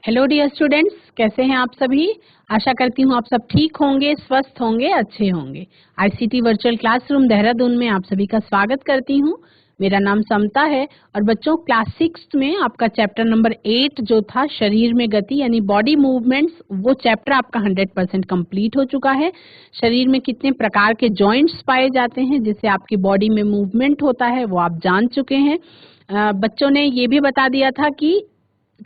Hello dear students, कैसे हैं आप सभी। आशा करती हूँ आप सब ठीक होंगे, स्वस्थ होंगे, अच्छे होंगे। आईसीटी वर्चुअल क्लासरूम देहरादून में आप सभी का स्वागत करती हूँ। मेरा नाम समता है और बच्चों क्लास 6 में आपका चैप्टर नंबर 8 जो था शरीर में गति यानी बॉडी मूवमेंट्स, वो चैप्टर आपका 100% कंप्लीट हो चुका है। शरीर में कितने प्रकार के जॉइंट्स पाए जाते हैं जिससे आपकी बॉडी में मूवमेंट होता है वो आप जान चुके हैं। बच्चों ने ये भी बता दिया था कि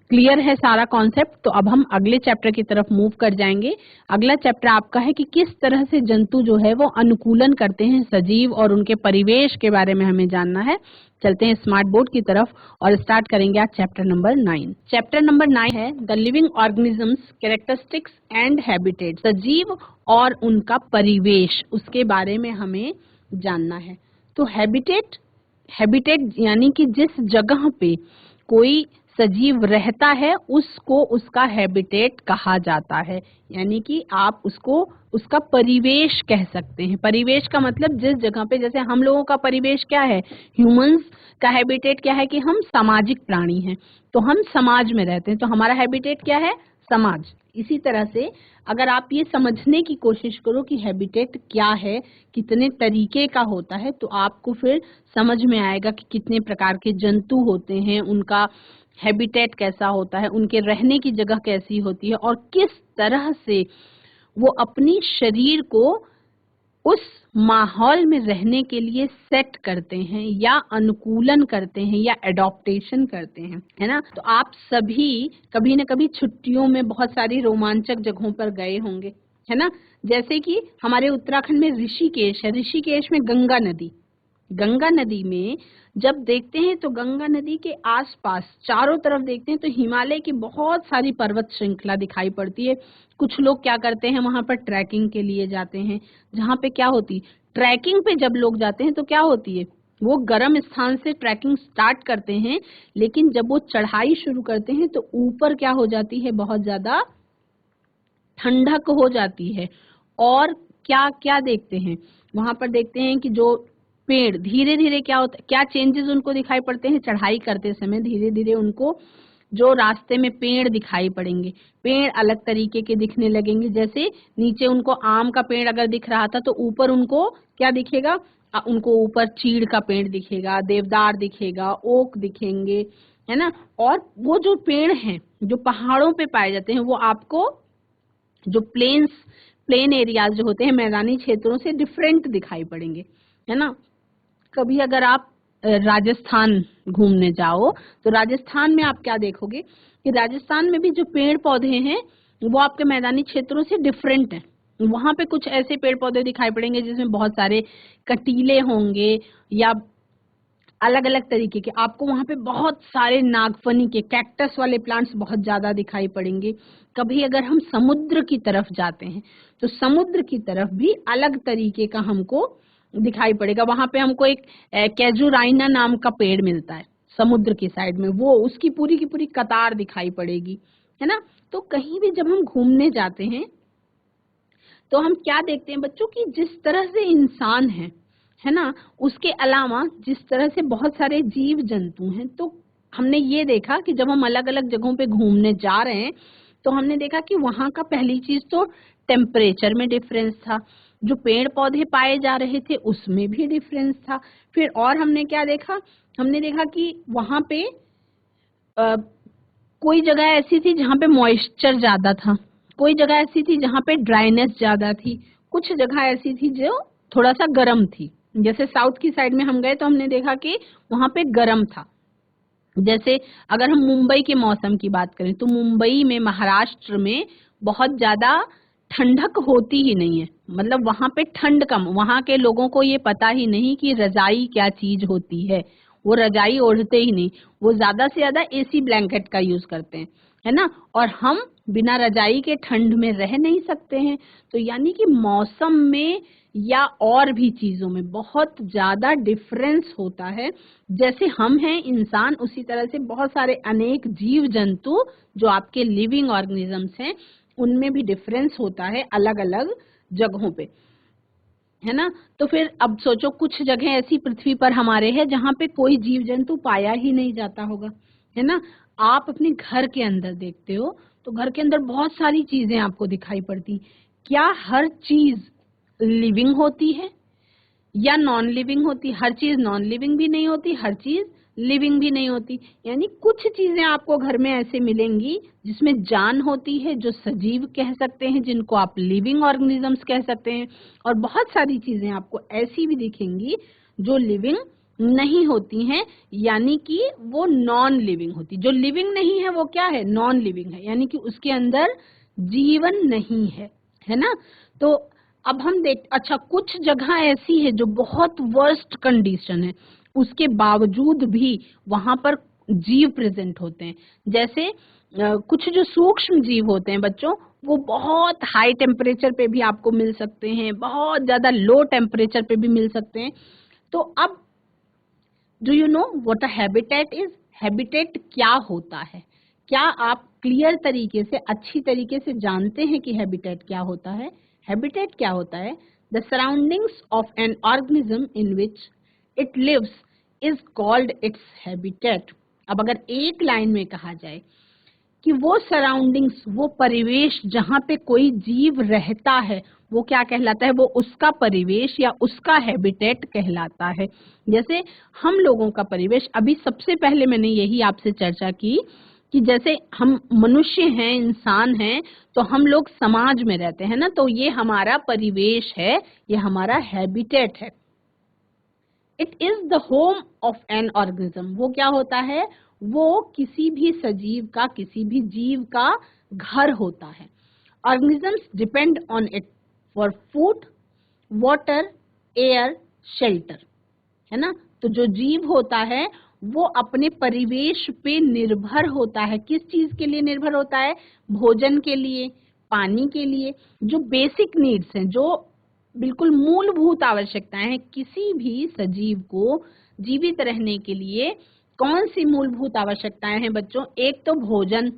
क्लियर है सारा कॉन्सेप्ट। तो अब हम अगले चैप्टर की तरफ मूव कर जाएंगे। अगला चैप्टर आपका है कि किस तरह से जंतु जो है वो अनुकूलन करते हैं सजीव और उनके परिवेश के बारे में हमें जानना है। चलते हैं स्मार्ट बोर्ड की तरफ और स्टार्ट करेंगे आज चैप्टर नंबर 9। चैप्टर नंबर 9 है the living organisms characteristics and habitat. सजीव और उनका परिवेश, उसके बारे में हमें जानना है। तो हैबिटेट, हैबिटेट यानी कि जिस जगह पे कोई सजीव रहता है उसको उसका हैबिटेट कहा जाता है, यानी कि आप उसको उसका परिवेश कह सकते हैं। परिवेश का मतलब जिस जगह पे, जैसे हम लोगों का परिवेश क्या है, ह्यूमंस का हैबिटेट क्या है कि हम सामाजिक प्राणी हैं, तो हम समाज में रहते हैं, तो हमारा हैबिटेट क्या है, समाज। इसी तरह से अगर आप ये समझने की कोशिश करो कि हैबिटेट क्या है, कितने तरीके का होता है, तो आपको फिर समझ में आएगा कि कितने प्रकार के जंतु होते हैं, उनका हैबिटेट कैसा होता है, उनके रहने की जगह कैसी होती है और किस तरह से वो अपनी शरीर को उस माहौल में रहने के लिए सेट करते हैं या अनुकूलन करते हैं या एडॉप्टेशन करते हैं, है ना। तो आप सभी कभी न कभी छुट्टियों में बहुत सारी रोमांचक जगहों पर गए होंगे, है ना। जैसे कि हमारे उत्तराखंड में ऋषिकेश है। ऋषिकेश में गंगा नदी, गंगा नदी में जब देखते हैं तो गंगा नदी के आसपास चारों तरफ देखते हैं तो हिमालय की बहुत सारी पर्वत श्रृंखला दिखाई पड़ती है। कुछ लोग क्या करते हैं, वहां पर ट्रैकिंग के लिए जाते हैं, जहाँ पे क्या होती, ट्रैकिंग पे जब लोग जाते हैं तो क्या होती है, वो गर्म स्थान से ट्रैकिंग स्टार्ट करते हैं, लेकिन जब वो चढ़ाई शुरू करते हैं तो ऊपर क्या हो जाती है, बहुत ज्यादा ठंडक हो जाती है। और क्या क्या देखते हैं वहां पर, देखते हैं कि जो पेड़ धीरे धीरे क्या होता है, क्या चेंजेस उनको दिखाई पड़ते हैं चढ़ाई करते समय, धीरे धीरे उनको जो रास्ते में पेड़ दिखाई पड़ेंगे, पेड़ अलग तरीके के दिखने लगेंगे। जैसे नीचे उनको आम का पेड़ अगर दिख रहा था तो ऊपर उनको क्या दिखेगा, उनको ऊपर चीड़ का पेड़ दिखेगा, देवदार दिखेगा, ओक दिखेंगे, है ना। और वो जो पेड़ हैं जो पहाड़ों पे पाए जाते हैं वो आपको जो प्लेन एरियाज जो होते हैं, मैदानी क्षेत्रों से डिफरेंट दिखाई पड़ेंगे, है ना। कभी अगर आप राजस्थान घूमने जाओ तो राजस्थान में आप क्या देखोगे कि राजस्थान में भी जो पेड़ पौधे हैं वो आपके मैदानी क्षेत्रों से डिफरेंट हैं। वहां पे कुछ ऐसे पेड़ पौधे दिखाई पड़ेंगे जिसमें बहुत सारे कटीले होंगे या अलग अलग तरीके के, आपको वहां पे बहुत सारे नागफनी के कैक्टस वाले प्लांट्स बहुत ज्यादा दिखाई पड़ेंगे। कभी अगर हम समुद्र की तरफ जाते हैं तो समुद्र की तरफ भी अलग तरीके का हमको दिखाई पड़ेगा। वहां पे हमको एक कैजुराइना नाम का पेड़ मिलता है समुद्र की साइड में, वो उसकी पूरी की पूरी कतार दिखाई पड़ेगी, है ना। तो कहीं भी जब हम घूमने जाते हैं तो हम क्या देखते हैं बच्चों की, जिस तरह से इंसान है ना, उसके अलावा जिस तरह से बहुत सारे जीव जंतु हैं, तो हमने ये देखा कि जब हम अलग अलग जगहों पे घूमने जा रहे हैं तो हमने देखा कि वहां का पहली चीज तो टेम्परेचर में डिफरेंस था, जो पेड़ पौधे पाए जा रहे थे उसमें भी डिफरेंस था। फिर और हमने क्या देखा, हमने देखा कि वहां पे अ, कोई जगह ऐसी थी जहाँ पे मॉइस्चर ज्यादा था, कोई जगह ऐसी थी जहाँ पे ड्राइनेस ज्यादा थी, कुछ जगह ऐसी थी जो थोड़ा सा गर्म थी। जैसे साउथ की साइड में हम गए तो हमने देखा कि वहां पे गर्म था। जैसे अगर हम मुंबई के मौसम की बात करें तो मुंबई में, महाराष्ट्र में बहुत ज्यादा ठंडक होती ही नहीं है, मतलब वहां पे ठंड कम, वहां के लोगों को ये पता ही नहीं कि रजाई क्या चीज होती है, वो रजाई ओढ़ते ही नहीं, वो ज्यादा से ज्यादा एसी ब्लैंकेट का यूज करते हैं, है ना। और हम बिना रजाई के ठंड में रह नहीं सकते हैं। तो यानी कि मौसम में या और भी चीजों में बहुत ज्यादा डिफरेंस होता है। जैसे हम हैं इंसान, उसी तरह से बहुत सारे अनेक जीव जंतु जो आपके लिविंग ऑर्गेनिजम्स हैं उनमें भी डिफरेंस होता है अलग अलग जगहों पे, है ना। तो फिर अब सोचो कुछ जगह ऐसी पृथ्वी पर हमारे हैं जहाँ पे कोई जीव जंतु पाया ही नहीं जाता होगा, है ना। आप अपने घर के अंदर देखते हो तो घर के अंदर बहुत सारी चीजें आपको दिखाई पड़ती। क्या हर चीज लिविंग होती है या नॉन लिविंग होती? हर चीज नॉन लिविंग भी नहीं होती, हर चीज लिविंग भी नहीं होती। यानी कुछ चीजें आपको घर में ऐसे मिलेंगी जिसमें जान होती है, जो सजीव कह सकते हैं, जिनको आप लिविंग ऑर्गेनिजम्स कह सकते हैं। और बहुत सारी चीजें आपको ऐसी भी दिखेंगी जो लिविंग नहीं होती हैं, यानी कि वो नॉन लिविंग होती। जो लिविंग नहीं है वो क्या है? नॉन लिविंग है, यानी कि उसके अंदर जीवन नहीं है ना। तो अब हम देख, अच्छा कुछ जगह ऐसी है जो बहुत वर्स्ट कंडीशन है, उसके बावजूद भी वहां पर जीव प्रेजेंट होते हैं। जैसे कुछ जो सूक्ष्म जीव होते हैं बच्चों, वो बहुत हाई टेम्परेचर पे भी आपको मिल सकते हैं, बहुत ज्यादा लो टेम्परेचर पे भी मिल सकते हैं। तो अब do you know what a habitat is? Habitat क्या होता है? क्या आप क्लियर तरीके से, अच्छी तरीके से जानते हैं कि हैबिटेट क्या होता है? हैबिटेट क्या होता है? The surroundings of an organism in which it lives is called its habitat. अब अगर एक लाइन में कहा जाए कि वो सराउंडिंग्स, वो परिवेश जहाँ पे कोई जीव रहता है, वो क्या कहलाता है? वो उसका परिवेश या उसका हैबिटेट कहलाता है। जैसे हम लोगों का परिवेश, अभी सबसे पहले मैंने यही आपसे चर्चा की कि जैसे हम मनुष्य हैं, इंसान हैं, तो हम लोग समाज में रहते हैं ना, तो ये हमारा परिवेश है, ये हमारा हैबिटेट है। It is the home of an organism. वो क्या होता है? वो किसी भी सजीव का, किसी भी जीव का घर होता है। Organisms depend on it for food, water, air, shelter, है ना। तो जो जीव होता है वो अपने परिवेश पे निर्भर होता है। किस चीज के लिए निर्भर होता है? भोजन के लिए, पानी के लिए, जो बेसिक नीड्स हैं, जो बिल्कुल मूलभूत आवश्यकताएं हैं किसी भी सजीव को जीवित रहने के लिए। कौन सी मूलभूत आवश्यकताएं हैं बच्चों? एक तो भोजन,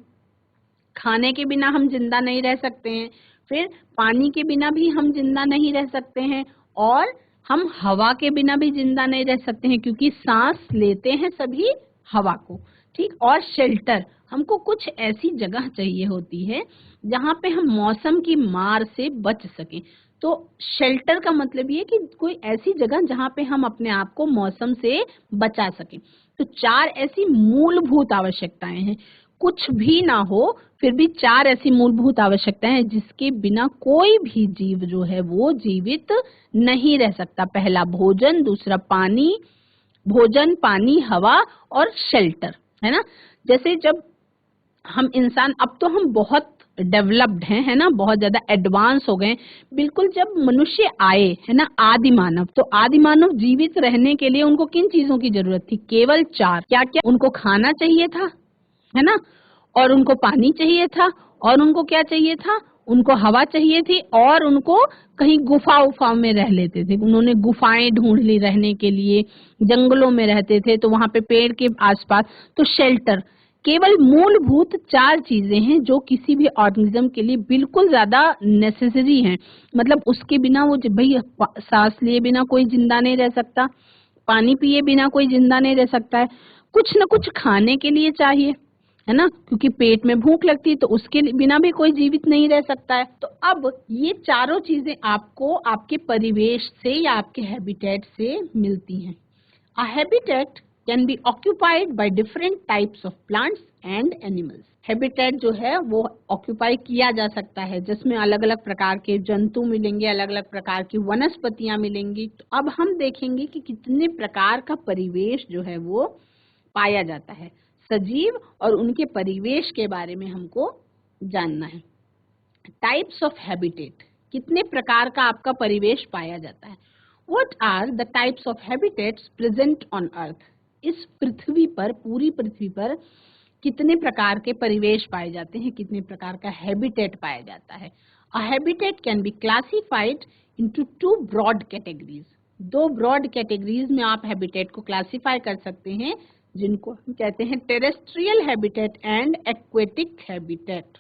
खाने के बिना हम जिंदा नहीं रह सकते हैं। फिर पानी के बिना भी हम जिंदा नहीं रह सकते हैं, और हम हवा के बिना भी जिंदा नहीं रह सकते हैं, क्योंकि सांस लेते हैं सभी हवा को, ठीक। और शेल्टर, हमको कुछ ऐसी जगह चाहिए होती है जहाँ पे हम मौसम की मार से बच सकें। तो शेल्टर का मतलब ये कि कोई ऐसी जगह जहाँ पे हम अपने आप को मौसम से बचा सकें। तो चार ऐसी मूलभूत आवश्यकताएं हैं। कुछ भी ना हो फिर भी चार ऐसी मूलभूत आवश्यकताएं हैं जिसके बिना कोई भी जीव जो है वो जीवित नहीं रह सकता। पहला भोजन, दूसरा पानी, भोजन, पानी, हवा और शेल्टर, है ना। जैसे जब हम इंसान, अब तो हम बहुत डेवलप्ड हैं, है ना, बहुत ज्यादा एडवांस हो गए। बिल्कुल जब मनुष्य आए, है ना, आदि मानव, तो आदि मानव जीवित रहने के लिए उनको किन चीजों की जरूरत थी? केवल चार। क्या क्या? उनको खाना चाहिए था, है ना, और उनको पानी चाहिए था, और उनको क्या चाहिए था? उनको हवा चाहिए थी, और उनको कहीं गुफा उफा में रह लेते थे। उन्होंने गुफाएं ढूंढ ली रहने के लिए, जंगलों में रहते थे तो वहां पे पेड़ के आसपास। तो शेल्टर, केवल मूलभूत चार चीजें हैं जो किसी भी ऑर्गेनिज्म के लिए बिल्कुल ज्यादा नेसेसरी हैं। मतलब उसके बिना वो, भाई सांस लिए बिना कोई जिंदा नहीं रह सकता, पानी पिए बिना कोई जिंदा नहीं रह सकता है, कुछ न कुछ खाने के लिए चाहिए, है ना, क्योंकि पेट में भूख लगती है तो उसके बिना भी कोई जीवित नहीं रह सकता है। तो अब ये चारों चीजें आपको आपके परिवेश से या आपके हैबिटेट से मिलती हैं। A habitat can be occupied by different types of plants and animals. Habitat जो है वो ऑक्यूपाई किया जा सकता है, जिसमें अलग अलग प्रकार के जंतु मिलेंगे, अलग अलग प्रकार की वनस्पतियां मिलेंगी। तो अब हम देखेंगे कि कितने प्रकार का परिवेश जो है वो पाया जाता है। सजीव और उनके परिवेश के बारे में हमको जानना है। टाइप्स ऑफ हैबिटेट, कितने प्रकार का आपका परिवेश पाया जाता है। What are the types of habitats present on earth? इस पृथ्वी पर, पूरी पृथ्वी पर कितने प्रकार के परिवेश पाए जाते हैं, कितने प्रकार का हैबिटेट पाया जाता है। A habitat can be classified into two broad categories. दो ब्रॉड कैटेगरीज में आप हैबिटेट को क्लासिफाई कर सकते हैं, जिनको हम कहते हैं terrestrial habitat and aquatic habitat.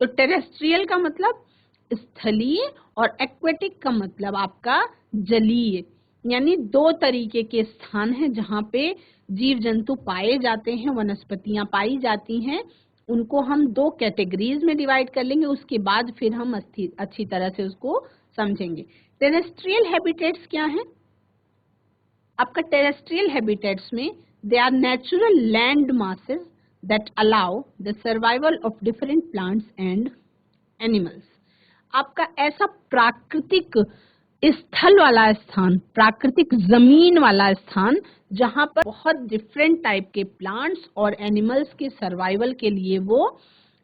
तो टेरेस्ट्रियल का मतलब स्थलीय और एक्वेटिक का मतलब आपका जलीय। यानी दो तरीके के स्थान हैं जहाँ पे जीव जंतु पाए जाते हैं, वनस्पतियां पाई जाती हैं। उनको हम दो कैटेगरीज में डिवाइड कर लेंगे, उसके बाद फिर हम अच्छी तरह से उसको समझेंगे। टेरेस्ट्रियल हैबिटेट्स क्या हैं? आपका टेरेस्ट्रियल हैबिटेट्स में they are natural land masses that allow the survival of different plants and animals. आपका ऐसा प्राकृतिक स्थल वाला स्थान, प्राकृतिक जमीन वाला स्थान जहां पर बहुत डिफरेंट टाइप के प्लांट्स और एनिमल्स के सर्वाइवल के लिए वो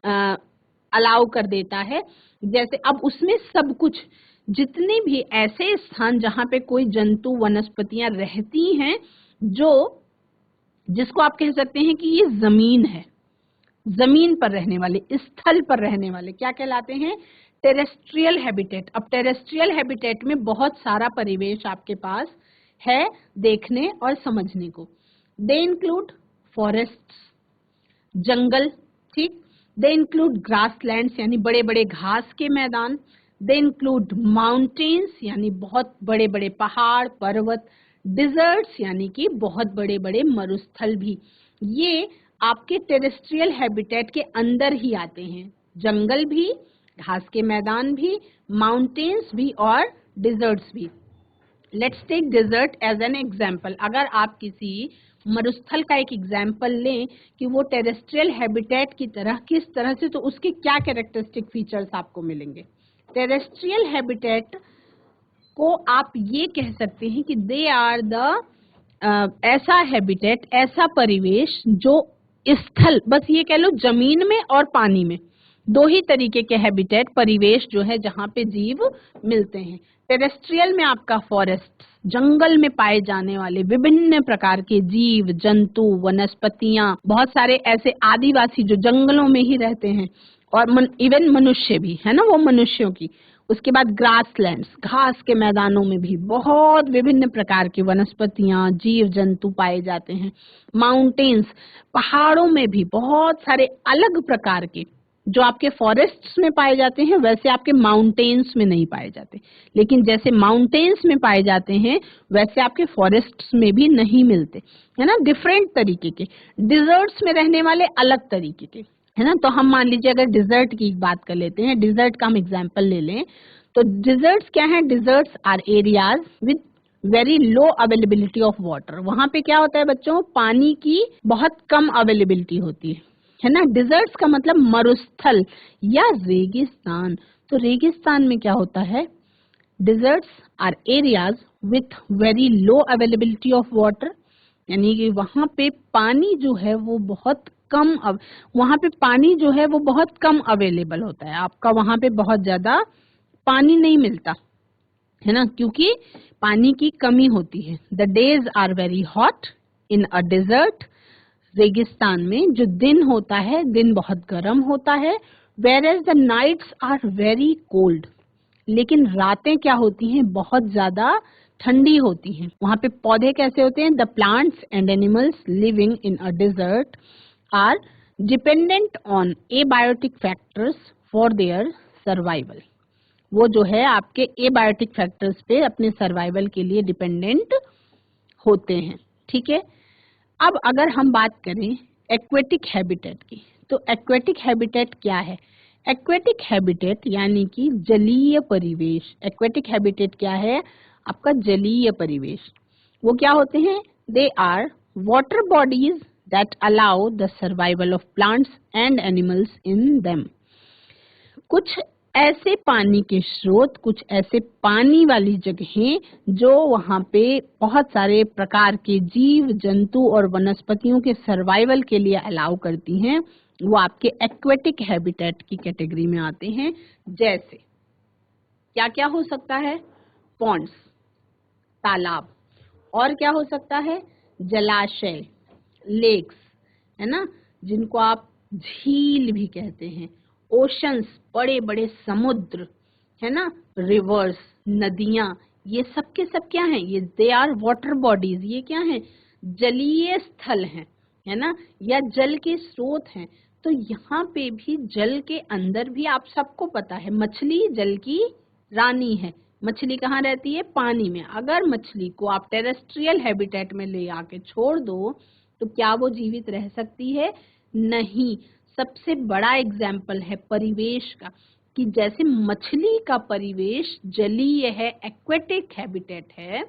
अलाउ कर देता है। जैसे अब उसमें सब कुछ, जितने भी ऐसे स्थान जहां पे कोई जंतु वनस्पतियां रहती हैं, जो जिसको आप कह सकते हैं कि ये जमीन है, जमीन पर रहने वाले, स्थल पर रहने वाले क्या कहलाते हैं? Terrestrial habitat. अब टेरेस्ट्रियल हैबिटेट में बहुत सारा परिवेश आपके पास है देखने और समझने को। दे इंक्लूड फॉरेस्ट्स, जंगल, ठीक। दे इंक्लूड ग्रासलैंड्स यानी बड़े बड़े घास के मैदान। दे इंक्लूड माउंटेन्स यानी बहुत बड़े बड़े पहाड़ पर्वत। डिजर्ट्स यानी कि बहुत बड़े बड़े मरुस्थल भी। ये आपके टेरेस्ट्रियल हैबिटेट के अंदर ही आते हैं। जंगल भी, घास के मैदान भी, माउंटेन्स भी और डिजर्ट्स भी। Let's take desert as an example. अगर आप किसी मरुस्थल का एक एग्जाम्पल लें कि वो टेरेस्ट्रियल हैबिटेट की तरह किस तरह से, तो उसके क्या कैरेक्टरिस्टिक फीचर्स आपको मिलेंगे? टेरेस्ट्रियल हैबिटेट को आप ये कह सकते हैं कि दे आर द ऐसा हैबिटेट, ऐसा परिवेश जो स्थल, बस ये कह लो जमीन में और पानी में, दो ही तरीके के हैबिटेट, परिवेश जो है जहाँ पे जीव मिलते हैं। टेरेस्ट्रियल में आपका फॉरेस्ट, जंगल में पाए जाने वाले विभिन्न प्रकार के जीव जंतु वनस्पतियां, बहुत सारे ऐसे आदिवासी जो जंगलों में ही रहते हैं, और इवन मनुष्य भी है ना, वो मनुष्यों की। उसके बाद ग्रासलैंड्स, घास के मैदानों में भी बहुत विभिन्न प्रकार की वनस्पतियां जीव जंतु पाए जाते हैं। माउंटेन्स, पहाड़ों में भी बहुत सारे अलग प्रकार के, जो आपके फॉरेस्ट्स में पाए जाते हैं वैसे आपके माउंटेन्स में नहीं पाए जाते, लेकिन जैसे माउंटेन्स में पाए जाते हैं वैसे आपके फॉरेस्ट्स में भी नहीं मिलते, है ना, डिफरेंट तरीके के। डिजर्ट्स में रहने वाले अलग तरीके के, है ना। तो हम मान लीजिए अगर डिजर्ट की बात कर लेते हैं, डिजर्ट का हम एग्जाम्पल ले लें, तो डिजर्ट्स क्या है? Deserts are areas with very low availability of water. वहां पे क्या होता है बच्चों? पानी की बहुत कम अवेलेबिलिटी होती है ना। डिजर्ट्स का मतलब मरुस्थल या रेगिस्तान। तो रेगिस्तान में क्या होता है? Deserts are areas with very low availability of water, यानी कि वहां पे पानी जो है वो बहुत कम, वहां पे पानी जो है वो बहुत कम अवेलेबल होता है। आपका वहां पे बहुत ज्यादा पानी नहीं मिलता, है ना, क्योंकि पानी की कमी होती है। The days are very hot in a desert. रेगिस्तान में जो दिन होता है, दिन बहुत गर्म होता है। Whereas the nights are very cold, लेकिन रातें क्या होती हैं? बहुत ज्यादा ठंडी होती हैं। वहां पे पौधे कैसे होते हैं? The plants and animals living in a desert are dependent on abiotic factors for their survival. वो जो है आपके एबायोटिक फैक्टर्स पे अपने सर्वाइवल के लिए डिपेंडेंट होते हैं, ठीक है। अब अगर हम बात करें एक्वेटिक हैबिटेट की, तो एक्वेटिक हैबिटेट क्या है? एक्वेटिक हैबिटेट यानी कि जलीय परिवेश। एक्वेटिक हैबिटेट क्या है? आपका जलीय परिवेश। वो क्या होते हैं? They are water bodies that allow the survival of plants and animals in them. कुछ ऐसे पानी के स्रोत, कुछ ऐसे पानी वाली जगहें जो वहां पे बहुत सारे प्रकार के जीव जंतु और वनस्पतियों के सर्वाइवल के लिए अलाउ करती हैं, वो आपके एक्वेटिक हैबिटेट की कैटेगरी में आते हैं। जैसे क्या क्या हो सकता है? पॉन्ड्स, तालाब, और क्या हो सकता है? जलाशय, लेक्स, है ना, जिनको आप झील भी कहते हैं। ओशंस, बड़े बड़े समुद्र, है ना, रिवर्स, नदियां, ये सब के सब क्या हैं? ये दे आर वाटर बॉडीज। ये क्या हैं? जलीय स्थल हैं, है ना, या जल के स्रोत हैं। तो यहाँ पे भी जल के अंदर भी आप सबको पता है मछली जल की रानी है, मछली कहाँ रहती है? पानी में। अगर मछली को आप टेरेस्ट्रियल हैबिटेट में ले आके छोड़ दो तो क्या वो जीवित रह सकती है? नहीं। सबसे बड़ा एग्जाम्पल है परिवेश का, कि जैसे मछली का परिवेश जलीय है, एक्वेटिक हैबिटेट है,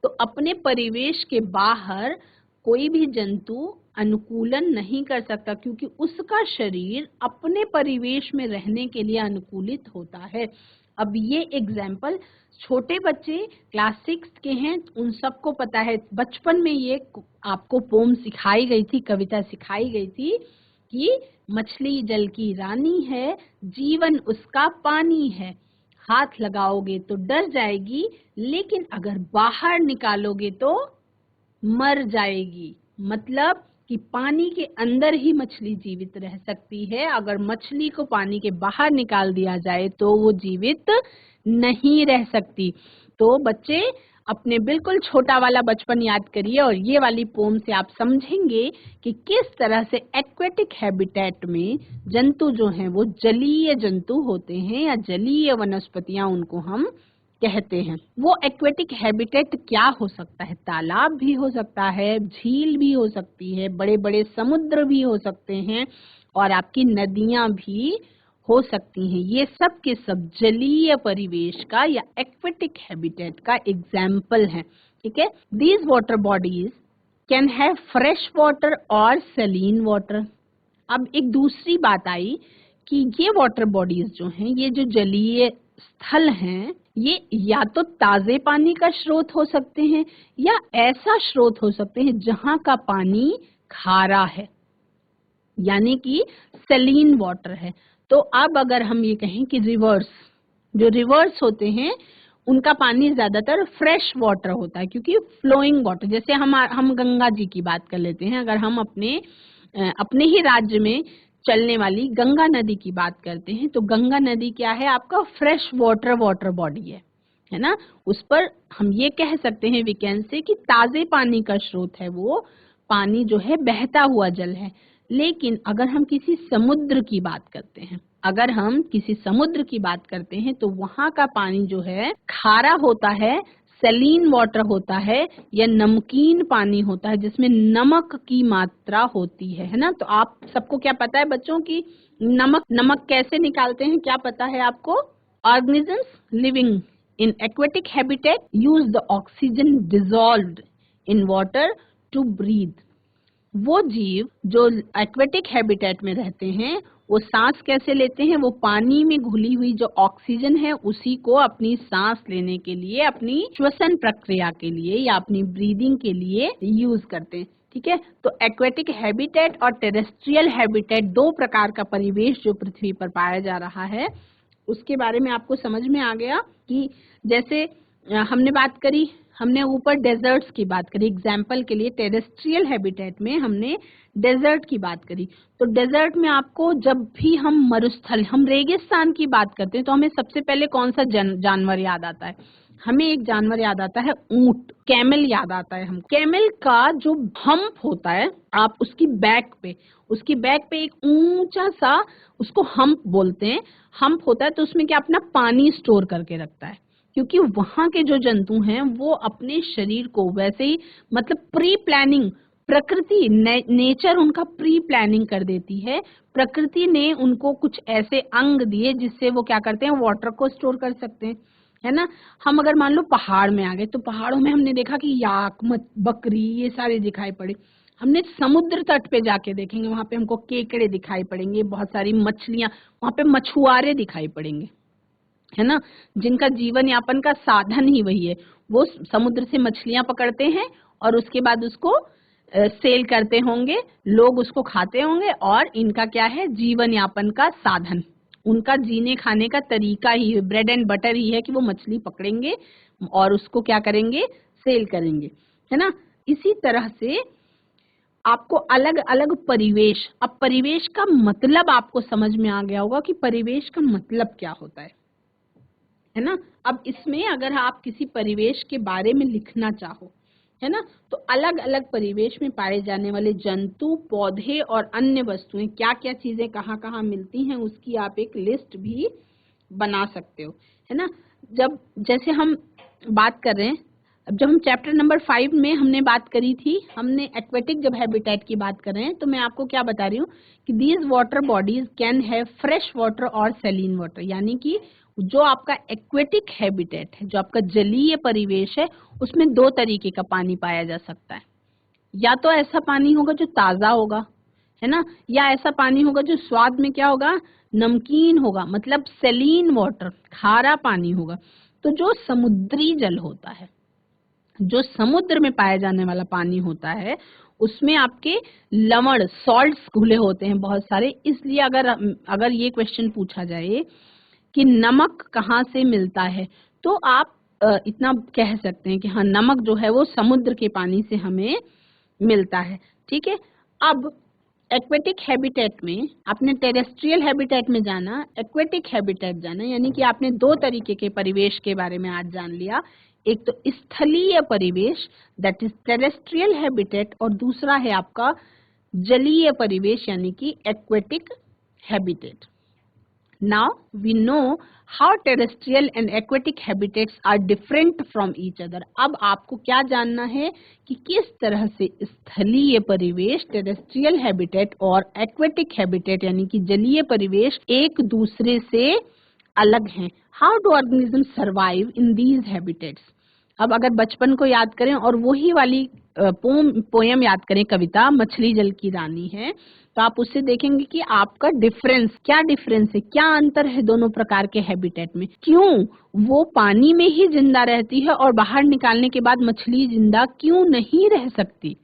तो अपने परिवेश के बाहर कोई भी जंतु अनुकूलन नहीं कर सकता, क्योंकि उसका शरीर अपने परिवेश में रहने के लिए अनुकूलित होता है। अब ये एग्जाम्पल छोटे बच्चे क्लास 6 के हैं, उन सबको पता है। बचपन में ये आपको पोम सिखाई गई थी, कविता सिखाई गई थी कि मछली जल की रानी है, जीवन उसका पानी है, हाथ लगाओगे तो डर जाएगी, लेकिन अगर बाहर निकालोगे तो मर जाएगी। मतलब कि पानी के अंदर ही मछली जीवित रह सकती है, अगर मछली को पानी के बाहर निकाल दिया जाए तो वो जीवित नहीं रह सकती। तो बच्चे अपने बिल्कुल छोटा वाला बचपन याद करिए और ये वाली पोम से आप समझेंगे कि किस तरह से एक्वेटिक हैबिटेट में जंतु जो हैं वो जलीय जंतु होते हैं, या जलीय वनस्पतियां उनको हम कहते हैं। वो एक्वेटिक हैबिटेट क्या हो सकता है? तालाब भी हो सकता है, झील भी हो सकती है, बड़े बड़े समुद्र भी हो सकते हैं, और आपकी नदियां भी हो सकती हैं। ये सब के सब जलीय परिवेश का या एक्वेटिक हैबिटेट का एग्जाम्पल है। ठीक है। These water bodies can have fresh water और सलीन वाटर। अब एक दूसरी बात आई कि ये वाटर बॉडीज जो हैं, ये जो जलीय स्थल हैं, ये या तो ताजे पानी का स्रोत हो सकते हैं या ऐसा स्रोत हो सकते हैं जहां का पानी खारा है, यानी कि सलीन वाटर है। तो अब अगर हम ये कहें कि जो रिवर्स होते हैं उनका पानी ज्यादातर फ्रेश वाटर होता है, क्योंकि फ्लोइंग वाटर, जैसे हम गंगा जी की बात कर लेते हैं। अगर हम अपने ही राज्य में चलने वाली गंगा नदी की बात करते हैं, तो गंगा नदी क्या है? आपका फ्रेश वाटर बॉडी है ना। उस पर हम ये कह सकते हैं वी कैन से कि ताजे पानी का स्रोत है, वो पानी जो है बहता हुआ जल है। लेकिन अगर हम किसी समुद्र की बात करते हैं, तो वहां का पानी जो है खारा होता है, सलीन वाटर होता है, या नमकीन पानी होता है, जिसमें नमक की मात्रा होती है ना। तो आप सबको क्या पता है बच्चों की नमक कैसे निकालते हैं? क्या पता है आपको? Organisms living in aquatic habitat use the oxygen dissolved in water to breathe. वो जीव जो एक्वेटिक हैबिटेट में रहते हैं वो सांस कैसे लेते हैं? वो पानी में घुली हुई जो ऑक्सीजन है उसी को अपनी सांस लेने के लिए, अपनी श्वसन प्रक्रिया के लिए या अपनी ब्रीदिंग के लिए यूज करते हैं। ठीक है। तो एक्वेटिक हैबिटेट और टेरेस्ट्रियल हैबिटेट, दो प्रकार का परिवेश जो पृथ्वी पर पाया जा रहा है, उसके बारे में आपको समझ में आ गया कि जैसे हमने ऊपर डेजर्ट्स की बात करी। एग्जाम्पल के लिए टेरेस्ट्रियल हैबिटेट में हमने डेजर्ट की बात करी। तो डेजर्ट में आपको जब भी हम रेगिस्तान की बात करते हैं तो हमें सबसे पहले कौन सा जानवर याद आता है? हमें एक जानवर याद आता है ऊंट, कैमल याद आता है हमको। कैमल का जो हम्प होता है, आप उसकी बैक पे एक ऊंचा सा, उसको हम्प बोलते हैं, हम्प होता है, तो उसमें क्या अपना पानी स्टोर करके रखता है, क्योंकि वहां के जो जंतु हैं वो अपने शरीर को वैसे ही, मतलब प्री प्लानिंग, प्रकृति नेचर उनका प्री प्लानिंग कर देती है। प्रकृति ने उनको कुछ ऐसे अंग दिए जिससे वो क्या करते हैं? वाटर को स्टोर कर सकते हैं, है ना। हम अगर मान लो पहाड़ में आ गए, तो पहाड़ों में हमने देखा कि याक, बकरी, ये सारे दिखाई पड़े। हमने समुद्र तट पे जाके देखेंगे, वहां पे हमको केकड़े दिखाई पड़ेंगे, बहुत सारी मछलियां, वहां पे मछुआरे दिखाई पड़ेंगे, है ना, जिनका जीवन यापन का साधन ही वही है। वो समुद्र से मछलियां पकड़ते हैं और उसके बाद उसको सेल करते होंगे, लोग उसको खाते होंगे, और इनका क्या है? जीवन यापन का साधन, उनका जीने खाने का तरीका ही, ब्रेड एंड बटर ही है कि वो मछली पकड़ेंगे और उसको क्या करेंगे? सेल करेंगे, है ना। इसी तरह से आपको अलग अलग परिवेश, अब परिवेश का मतलब आपको समझ में आ गया होगा कि परिवेश का मतलब क्या होता है ना। अब इसमें अगर आप किसी परिवेश के बारे में लिखना चाहो, है ना, तो अलग अलग परिवेश में पाए जाने वाले जंतु, पौधे और अन्य वस्तुएं, क्या क्या चीजें कहाँ कहाँ मिलती हैं, उसकी आप एक लिस्ट भी बना सकते हो, है ना। जब जैसे हम बात कर रहे हैं, अब जब हम चैप्टर नंबर 5 में हमने बात करी थी, हमने एक्वेटिक जब हैबिटेट की बात कर रहे हैं, तो मैं आपको क्या बता रही हूँ कि these water bodies can have fresh water और सैलिन वाटर, यानी कि जो आपका एक्वेटिक हैबिटेट है, जो आपका जलीय परिवेश है, उसमें दो तरीके का पानी पाया जा सकता है। या तो ऐसा पानी होगा जो ताजा होगा, है ना, या ऐसा पानी होगा जो स्वाद में क्या होगा, नमकीन होगा, मतलब सैलिन वाटर, खारा पानी होगा। तो जो समुद्री जल होता है, जो समुद्र में पाया जाने वाला पानी होता है, उसमें आपके लवण, सॉल्ट्स घुले होते हैं बहुत सारे। इसलिए अगर ये क्वेश्चन पूछा जाए कि नमक कहाँ से मिलता है, तो आप इतना कह सकते हैं कि हाँ, नमक जो है वो समुद्र के पानी से हमें मिलता है। ठीक है। अब एक्वेटिक हैबिटेट में आपने टेरेस्ट्रियल हैबिटेट में जाना, एक्वेटिक हैबिटेट जाना, यानी कि आपने दो तरीके के परिवेश के बारे में आज जान लिया। एक तो स्थलीय परिवेश, दैट इज टेरेस्ट्रियल हैबिटेट, और दूसरा है आपका जलीय परिवेश यानी कि aquatic habitat. Now we know how terrestrial and aquatic habitats are different from each other. अब आपको क्या जानना है कि किस तरह से स्थलीय परिवेश, टेरेस्ट्रियल हैबिटेट, और एक्वेटिक हैबिटेट यानी कि जलीय परिवेश एक दूसरे से अलग हैं। How do organisms survive in these habitats? अब अगर बचपन को याद करें और वही वाली पोयम याद करें, कविता मछली जल की रानी है, तो आप उससे देखेंगे कि आपका डिफरेंस है, क्या अंतर है दोनों प्रकार के हैबिटेट में। क्यों वो पानी में ही जिंदा रहती है और बाहर निकालने के बाद मछली जिंदा क्यों नहीं रह सकती?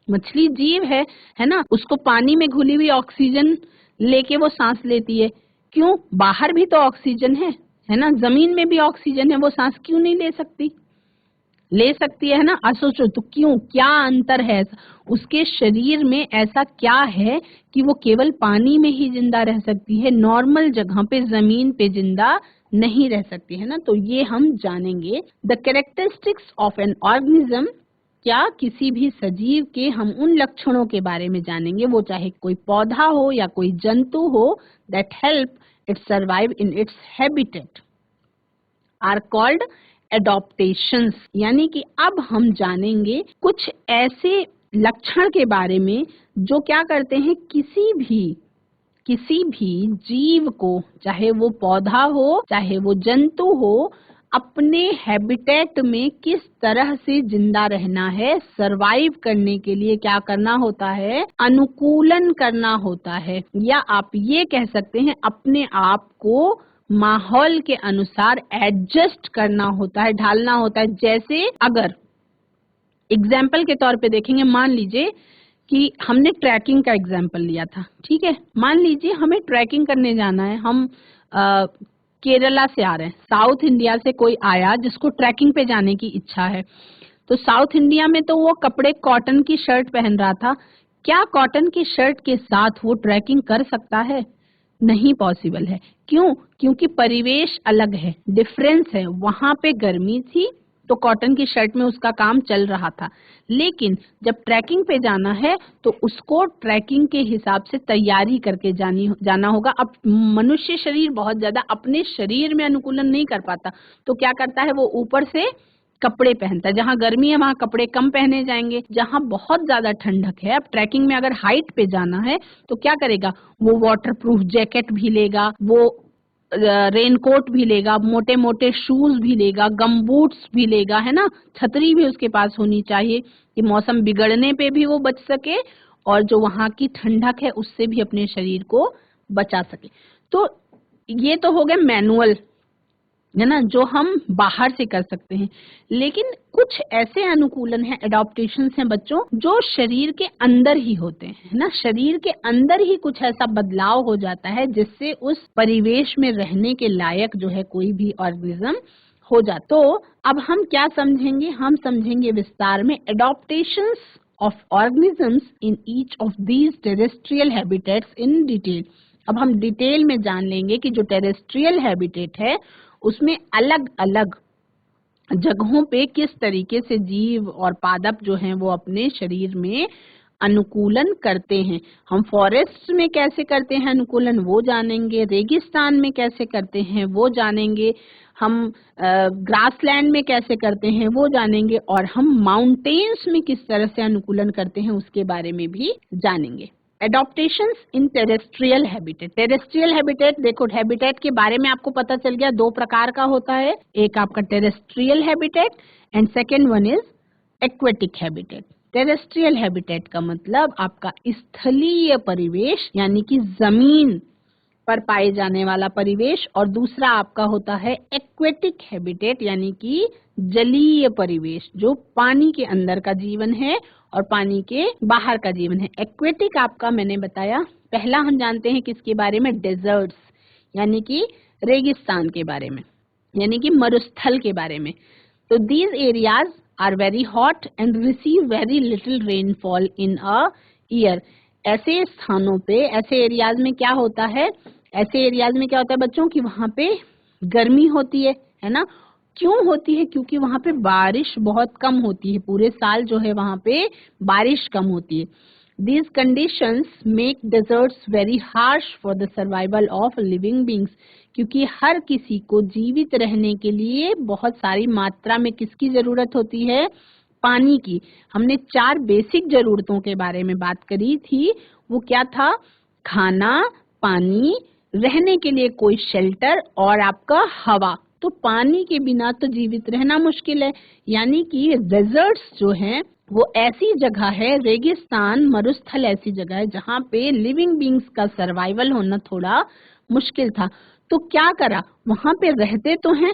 मछली जीव है ना, उसको पानी में घुली हुई ऑक्सीजन लेके वो सांस लेती है। क्यों? बाहर भी तो ऑक्सीजन है ना, जमीन में भी ऑक्सीजन है, वो सांस क्यों नहीं ले सकती? ले सकती है ना। सोचो तो क्यों, क्या अंतर है उसके शरीर में, ऐसा क्या है कि वो केवल पानी में ही जिंदा रह सकती है, नॉर्मल जगह पे, जमीन पे जिंदा नहीं रह सकती है ना। तो ये हम जानेंगे। The characteristics of an organism, क्या किसी भी सजीव के हम उन लक्षणों के बारे में जानेंगे, वो चाहे कोई पौधा हो या कोई जंतु हो, that help it survive in its habitat, are called adaptations. यानी कि अब हम जानेंगे कुछ ऐसे लक्षण के बारे में जो क्या करते हैं, किसी भी जीव को, चाहे वो पौधा हो चाहे वो जंतु हो, अपने हैबिटेट में किस तरह से जिंदा रहना है, सरवाइव करने के लिए क्या करना होता है, अनुकूलन करना होता है, या आप ये कह सकते हैं अपने आप को माहौल के अनुसार एडजस्ट करना होता है, ढालना होता है। जैसे अगर एग्जाम्पल के तौर पे देखेंगे, मान लीजिए कि हमने ट्रैकिंग का एग्जाम्पल लिया था, ठीक है। मान लीजिए हमें ट्रैकिंग करने जाना है, हम केरला से आ रहे हैं, साउथ इंडिया से कोई आया जिसको ट्रैकिंग पे जाने की इच्छा है। तो साउथ इंडिया में तो वो कपड़े कॉटन की शर्ट पहन रहा था, क्या कॉटन की शर्ट के साथ वो ट्रैकिंग कर सकता है? नहीं पॉसिबल है। क्यों? क्योंकि परिवेश अलग है, डिफरेंस है। वहां पे गर्मी थी तो कॉटन की शर्ट में उसका काम चल रहा था, लेकिन जब ट्रैकिंग पे जाना है तो उसको ट्रैकिंग के हिसाब से तैयारी करके जाना होगा। अब मनुष्य शरीर बहुत ज्यादा अपने शरीर में अनुकूलन नहीं कर पाता, तो क्या करता है, वो ऊपर से कपड़े पहनता है। जहाँ गर्मी है वहाँ कपड़े कम पहने जाएंगे, जहाँ बहुत ज्यादा ठंडक है, अब ट्रैकिंग में अगर हाइट पे जाना है तो क्या करेगा, वो वाटरप्रूफ जैकेट भी लेगा, वो रेनकोट भी लेगा, मोटे मोटे शूज भी लेगा, गम बूट्स भी लेगा, है ना। छतरी भी उसके पास होनी चाहिए कि मौसम बिगड़ने पे भी वो बच सके और जो वहाँ की ठंडक है उससे भी अपने शरीर को बचा सके। तो ये तो हो गया मैनुअल, है ना, जो हम बाहर से कर सकते हैं। लेकिन कुछ ऐसे अनुकूलन है, एडॉप्टेशंस हैं बच्चों, जो शरीर के अंदर ही होते हैं, है ना। शरीर के अंदर ही कुछ ऐसा बदलाव हो जाता है जिससे उस परिवेश में रहने के लायक जो है कोई भी ऑर्गेनिज्म हो जाता। तो अब हम क्या समझेंगे, हम समझेंगे विस्तार में adaptations of organisms in each of these terrestrial habitats in detail. अब हम डिटेल में जान लेंगे कि जो टेरेस्ट्रियल हैबिटेट है उसमें अलग अलग जगहों पे किस तरीके से जीव और पादप जो हैं वो अपने शरीर में अनुकूलन करते हैं। हम फॉरेस्ट में कैसे करते हैं अनुकूलन वो जानेंगे, रेगिस्तान में कैसे करते हैं वो जानेंगे, हम ग्रासलैंड में कैसे करते हैं वो जानेंगे, और हम माउंटेन्स में किस तरह से अनुकूलन करते हैं उसके बारे में भी जानेंगे। Adaptations in terrestrial habitat. Terrestrial habitat, देखो हैबिटेट के बारे में आपको पता चल गया, दो प्रकार का होता है, एक आपका terrestrial habitat and second one is aquatic habitat. Terrestrial habitat का मतलब आपका स्थलीय परिवेश यानी कि जमीन पर पाए जाने वाला परिवेश, और दूसरा आपका होता है एक्वेटिक हैबिटेट यानी कि जलीय परिवेश जो पानी के अंदर का जीवन है और पानी के बाहर का जीवन है। एक्वेटिक आपका मैंने बताया, पहला हम जानते हैं किसके बारे में, डेजर्ट्स यानी कि रेगिस्तान के बारे में, यानी कि मरुस्थल के बारे में। तो these areas are very hot and receive very little rainfall in a year. ऐसे स्थानों पे, ऐसे एरियाज में क्या होता है, ऐसे एरियाज में क्या होता है बच्चों की वहां पे गर्मी होती है ना। क्यों होती है, क्योंकि वहां पे बारिश बहुत कम होती है, पूरे साल जो है वहां पे बारिश कम होती है। These conditions make deserts very harsh for the survival of living beings, क्योंकि हर किसी को जीवित रहने के लिए बहुत सारी मात्रा में किसकी जरूरत होती है, पानी की। हमने 4 बेसिक जरूरतों के बारे में बात करी थी, वो क्या था, खाना, पानी, रहने के लिए कोई शेल्टर और आपका हवा। तो पानी के बिना तो जीवित रहना मुश्किल है, यानी कि डेजर्ट्स जो हैं वो ऐसी जगह है, रेगिस्तान मरुस्थल ऐसी जगह है जहाँ पे लिविंग बींग्स का सर्वाइवल होना थोड़ा मुश्किल था। तो क्या करा, वहां पे रहते तो हैं,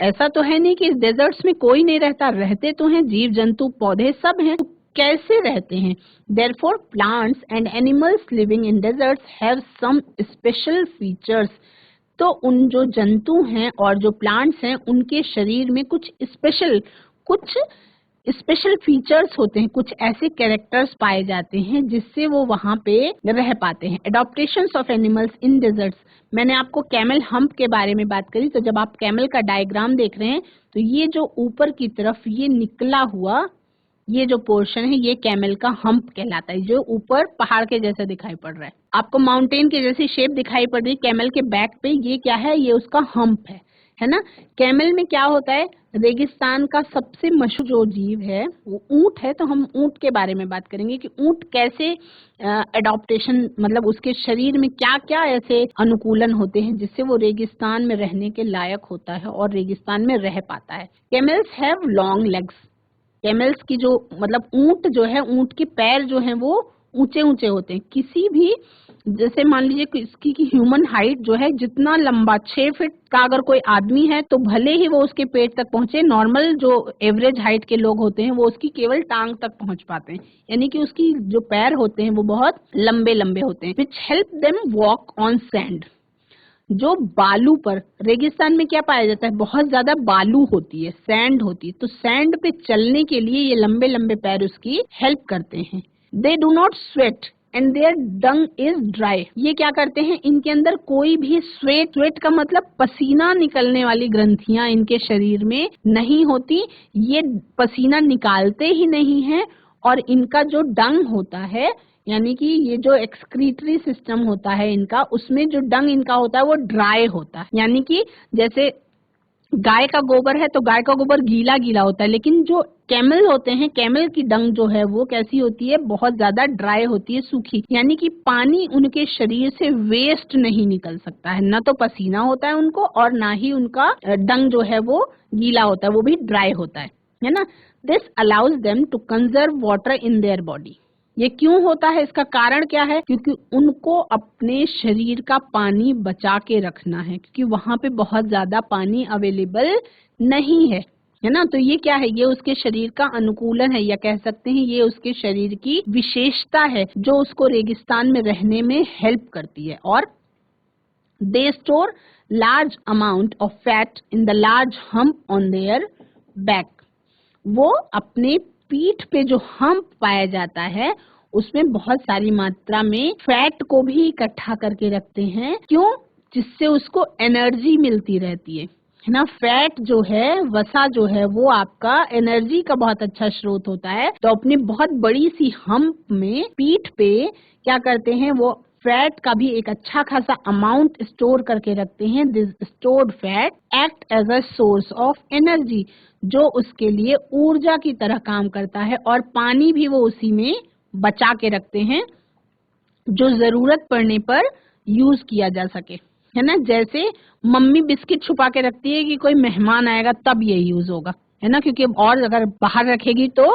ऐसा तो है नहीं कि डेजर्ट्स में कोई नहीं रहता, रहते तो हैं, जीव जंतु पौधे सब हैं। तो कैसे रहते हैं, therefore plants and animals living in deserts have some special features. तो उन जो जंतु हैं और जो प्लांट्स हैं उनके शरीर में कुछ स्पेशल फीचर्स होते हैं, कुछ ऐसे कैरेक्टर्स पाए जाते हैं जिससे वो वहां पे रह पाते हैं। Adaptations of animals in desserts, मैंने आपको कैमल हम्प के बारे में बात करी। तो जब आप कैमल का डायग्राम देख रहे हैं तो ये जो ऊपर की तरफ ये निकला हुआ ये जो पोर्शन है ये कैमल का हम्प कहलाता है, जो ऊपर पहाड़ के जैसा दिखाई पड़ रहा है। आपको माउंटेन के जैसी शेप दिखाई पड़ रही है कैमल के बैक पे, ये क्या है, ये उसका हम्प है ना। कैमल में क्या होता है, रेगिस्तान का सबसे मशहूर जो जीव है वो ऊंट है। तो हम ऊंट के बारे में बात करेंगे कि ऊंट कैसे एडॉप्टेशन, मतलब उसके शरीर में क्या क्या ऐसे अनुकूलन होते हैं जिससे वो रेगिस्तान में रहने के लायक होता है और रेगिस्तान में रह पाता है। Camels have long legs. Camels की जो मतलब ऊंट जो है, ऊंट के पैर जो हैं वो ऊंचे ऊंचे होते हैं। किसी भी, जैसे मान लीजिए इसकी की ह्यूमन हाइट जो है, जितना लंबा 6 फीट का अगर कोई आदमी है तो भले ही वो उसके पेट तक पहुंचे, नॉर्मल जो एवरेज हाइट के लोग होते हैं वो उसकी केवल टांग तक पहुंच पाते हैं, यानी कि उसकी जो पैर होते हैं वो बहुत लंबे लंबे होते हैं। Which help them walk on sand. जो बालू पर, रेगिस्तान में क्या पाया जाता है, बहुत ज्यादा बालू होती है, सैंड होती है, तो सैंड पे चलने के लिए ये लंबे लंबे पैर उसकी हेल्प करते हैं। They do not sweat and their dung is dry. ये क्या करते हैं, इनके अंदर कोई भी स्वेट का मतलब पसीना निकलने वाली ग्रंथियां इनके शरीर में नहीं होती, ये पसीना निकालते ही नहीं है। और इनका जो डंग होता है, यानी कि ये जो एक्सक्रीटरी सिस्टम होता है इनका, उसमें जो डंग इनका होता है वो ड्राई होता है। यानी कि जैसे गाय का गोबर है तो गाय का गोबर गीला गीला होता है, लेकिन जो कैमल होते हैं, कैमल की डंग जो है वो कैसी होती है, बहुत ज्यादा ड्राई होती है, सूखी। यानी कि पानी उनके शरीर से वेस्ट नहीं निकल सकता है, ना तो पसीना होता है उनको और ना ही उनका डंग जो है वो गीला होता है, वो भी ड्राई होता है ना। This allows them to conserve water in their body. ये क्यों होता है, इसका कारण क्या है, क्योंकि उनको अपने शरीर का पानी बचा के रखना है, क्योंकि वहां पे बहुत ज्यादा पानी अवेलेबल नहीं है ना। तो ये क्या है, ये उसके शरीर का अनुकूलन है, या कह सकते हैं ये उसके शरीर की विशेषता है जो उसको रेगिस्तान में रहने में हेल्प करती है। और they store large amount of fat in the large hump on their back. वो अपने पीठ पे जो हम्प पाया जाता है उसमें बहुत सारी मात्रा में फैट को भी इकट्ठा करके रखते हैं। क्यों, जिससे उसको एनर्जी मिलती रहती है है ना। फैट जो है, वसा जो है, वो आपका एनर्जी का बहुत अच्छा स्रोत होता है। तो अपनी बहुत बड़ी सी हम्प में, पीठ पे क्या करते हैं, वो फैट का भी एक अच्छा खासा अमाउंट स्टोर करके रखते हैं। This stored fat act as a source of energy, जो उसके लिए ऊर्जा की तरह काम करता है, और पानी भी वो उसी में बचा के रखते हैं जो जरूरत पड़ने पर यूज किया जा सके, है ना। जैसे मम्मी बिस्किट छुपा के रखती है कि कोई मेहमान आएगा तब ये यूज होगा, है ना, क्योंकि और अगर बाहर रखेगी तो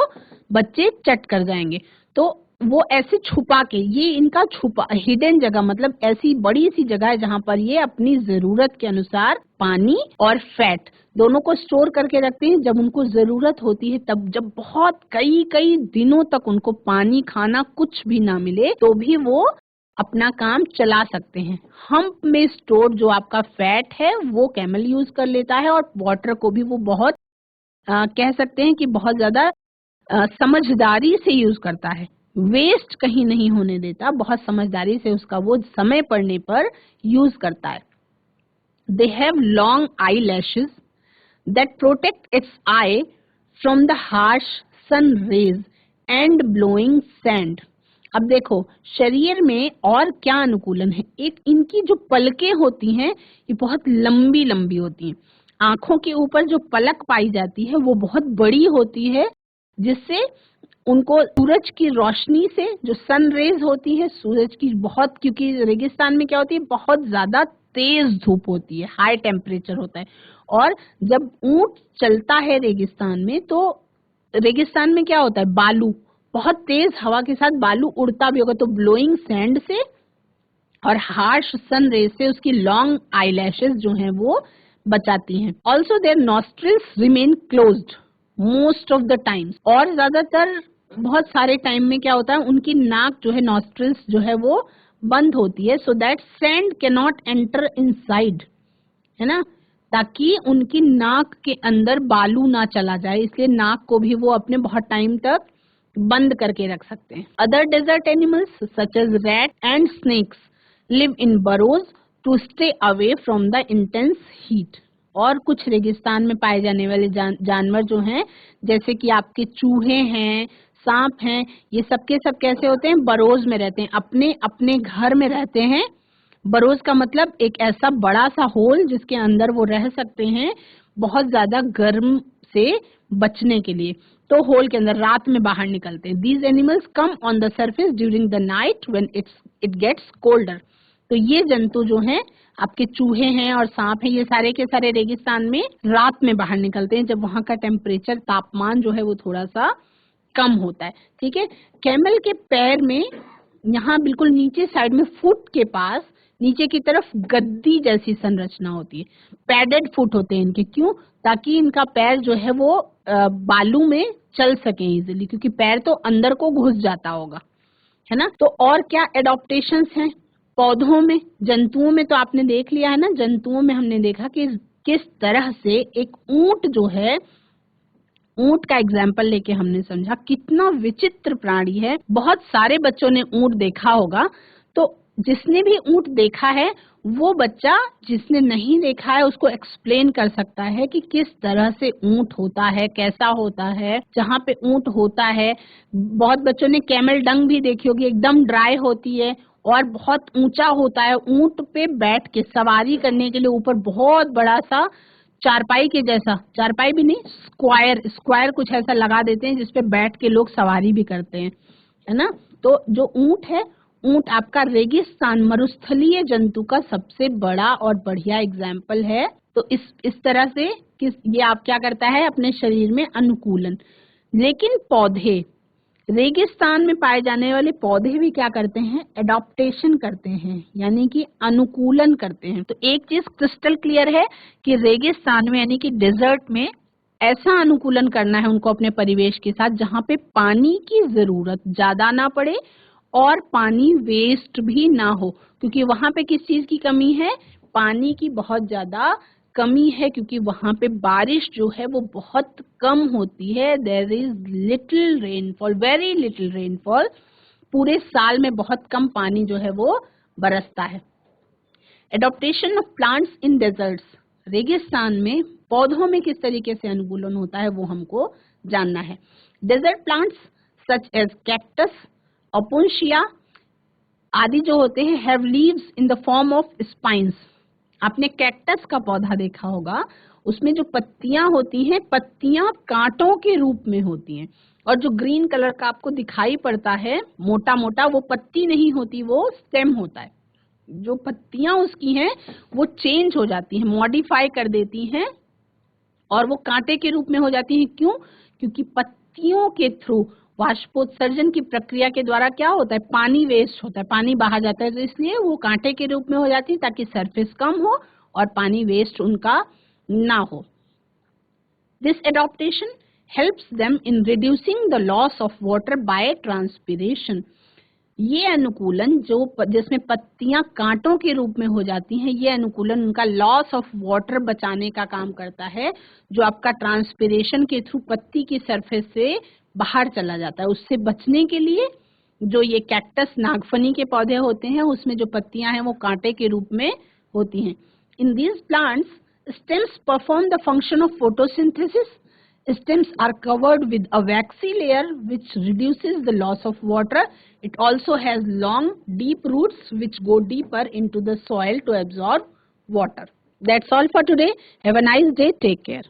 बच्चे चट कर जाएंगे। तो वो ऐसे छुपा के, ये इनका छुपा हिडन जगह, मतलब ऐसी बड़ी सी जगह है जहां पर ये अपनी जरूरत के अनुसार पानी और फैट दोनों को स्टोर करके रखते हैं। जब उनको जरूरत होती है तब, जब बहुत कई कई दिनों तक उनको पानी खाना कुछ भी ना मिले तो भी वो अपना काम चला सकते हैं। हम्प में स्टोर जो आपका फैट है वो कैमल यूज कर लेता है, और वाटर को भी वो बहुत कह सकते हैं कि बहुत ज्यादा समझदारी से यूज करता है। वेस्ट कहीं नहीं होने देता, बहुत समझदारी से उसका वो समय पड़ने पर यूज करता है। They have long eyelashes that protect its eye from the harsh sun rays and blowing sand. अब देखो शरीर में और क्या अनुकूलन है। एक इनकी जो पलकें होती हैं ये बहुत लंबी लंबी होती हैं। आंखों के ऊपर जो पलक पाई जाती है वो बहुत बड़ी होती है, जिससे उनको सूरज की रोशनी से, जो सन रेज होती है सूरज की, बहुत, क्योंकि रेगिस्तान में क्या होती है, बहुत ज्यादा तेज धूप होती है, हाई टेम्परेचर होता है। और जब ऊंट चलता है रेगिस्तान में तो रेगिस्तान में क्या होता है, बालू, बहुत तेज हवा के साथ बालू उड़ता भी होगा, तो ब्लोइंग सैंड से और हार्श सन रेज से उसकी लॉन्ग आईलैशेस जो हैं वो बचाती हैं। Also their nostrils remain closed most of the times, और ज्यादातर बहुत सारे टाइम में क्या होता है, उनकी नाक जो है, नॉस्ट्रिल्स जो है वो बंद होती है, so that sand can not enter inside, है ना, ताकि उनकी नाक के अंदर बालू ना चला जाए, इसलिए नाक को भी वो अपने बहुत टाइम तक बंद करके रख सकते हैं। Other desert animals such as rat and snakes live in burrows to stay away from the intense heat. और कुछ रेगिस्तान में पाए जाने वाले जानवर जो हैं, जैसे कि आपके चूहे हैं, सांप हैं, ये सब के सब कैसे होते हैं, बरोज में रहते हैं, अपने अपने घर में रहते हैं। बरोज का मतलब एक ऐसा बड़ा सा होल जिसके अंदर वो रह सकते हैं बहुत ज्यादा गर्म से बचने के लिए, तो होल के अंदर रात में बाहर निकलते हैं। These animals come on the surface during the night when it gets colder. तो ये जंतु जो हैं, आपके चूहे हैं और सांप हैं, ये सारे के सारे रेगिस्तान में रात में बाहर निकलते हैं जब वहां का टेम्परेचर, तापमान जो है वो थोड़ा सा कम होता है। ठीक है। कैमल के पैर में यहाँ बिल्कुल नीचे साइड में फुट के पास नीचे की तरफ गद्दी जैसी संरचना होती है, पैडेड फुट होते हैं इनके। क्यों? ताकि इनका पैर जो है वो बालू में चल सके इजीली, क्योंकि पैर तो अंदर को घुस जाता होगा, है ना। तो और क्या एडॉप्टेशंस हैं पौधों में, जंतुओं में तो आपने देख लिया है ना। जंतुओं में हमने देखा कि किस तरह से एक ऊंट जो है, ऊंट का एग्जाम्पल लेके हमने समझा कितना विचित्र प्राणी है। बहुत सारे बच्चों ने ऊंट देखा होगा, तो जिसने भी ऊंट देखा है वो बच्चा जिसने नहीं देखा है उसको एक्सप्लेन कर सकता है कि किस तरह से ऊंट होता है, कैसा होता है। जहाँ पे ऊंट होता है, बहुत बच्चों ने कैमल डंग भी देखी होगी, एकदम ड्राई होती है और बहुत ऊंचा होता है। ऊंट पे बैठ के सवारी करने के लिए ऊपर बहुत बड़ा सा चारपाई के जैसा, चारपाई भी नहीं, स्क्वायर कुछ ऐसा लगा देते हैं जिसपे बैठ के लोग सवारी भी करते हैं, है ना। तो जो ऊंट है, ऊंट आपका रेगिस्तान मरुस्थलीय जंतु का सबसे बड़ा और बढ़िया एग्जाम्पल है। तो इस तरह से ये आप क्या करता है, अपने शरीर में अनुकूलन। लेकिन पौधे, रेगिस्तान में पाए जाने वाले पौधे भी क्या करते हैं, एडॉप्टेशन करते हैं, यानी कि अनुकूलन करते हैं। तो एक चीज क्रिस्टल क्लियर है कि रेगिस्तान में यानी कि डेजर्ट में ऐसा अनुकूलन करना है उनको अपने परिवेश के साथ जहाँ पे पानी की जरूरत ज्यादा ना पड़े और पानी वेस्ट भी ना हो, क्योंकि वहां पे किस चीज की कमी है, पानी की बहुत ज्यादा कमी है, क्योंकि वहां पे बारिश जो है वो बहुत कम होती है। There is little rainfall, very little rainfall, पूरे साल में बहुत कम पानी जो है वो बरसता है। Adaptation of plants in desserts, रेगिस्तान में पौधों में किस तरीके से अनुकूलन होता है वो हमको जानना है। Desert plants such as cactus, opuntia आदि जो होते हैं have leaves in the form of spines. आपने कैक्टस का पौधा देखा होगा, उसमें जो पत्तियां होती हैं, पत्तियां कांटों के रूप में होती हैं, और जो ग्रीन कलर का आपको दिखाई पड़ता है मोटा मोटा, वो पत्ती नहीं होती, वो स्टेम होता है। जो पत्तियां उसकी हैं वो चेंज हो जाती हैं, मॉडिफाई कर देती हैं और वो कांटे के रूप में हो जाती हैं। क्यों? क्योंकि पत्तियों के थ्रू वाष्पोत्सर्जन की प्रक्रिया के द्वारा क्या होता है, पानी वेस्ट होता है, पानी बाहर जाता है, तो इसलिए वो कांटे के रूप में हो जाती है ताकि सरफेस कम हो और पानी वेस्ट उनका ना हो। This adaptation helps them in reducing the loss of water by transpiration. ये अनुकूलन जिसमें पत्तियां कांटों के रूप में हो जाती हैं, ये अनुकूलन उनका लॉस ऑफ वाटर बचाने का काम करता है, जो आपका ट्रांसपिरेशन के थ्रू पत्ती की सरफेस से बाहर चला जाता है। उससे बचने के लिए जो ये कैक्टस नागफनी के पौधे होते हैं, उसमें जो पत्तियां हैं वो कांटे के रूप में होती हैं। In these plants stems perform the function of photosynthesis. Stems are covered with a waxy layer which reduces the loss of water. It also has long, deep roots which go deeper into the soil to absorb water. That's all for today. Have a nice day. Take care.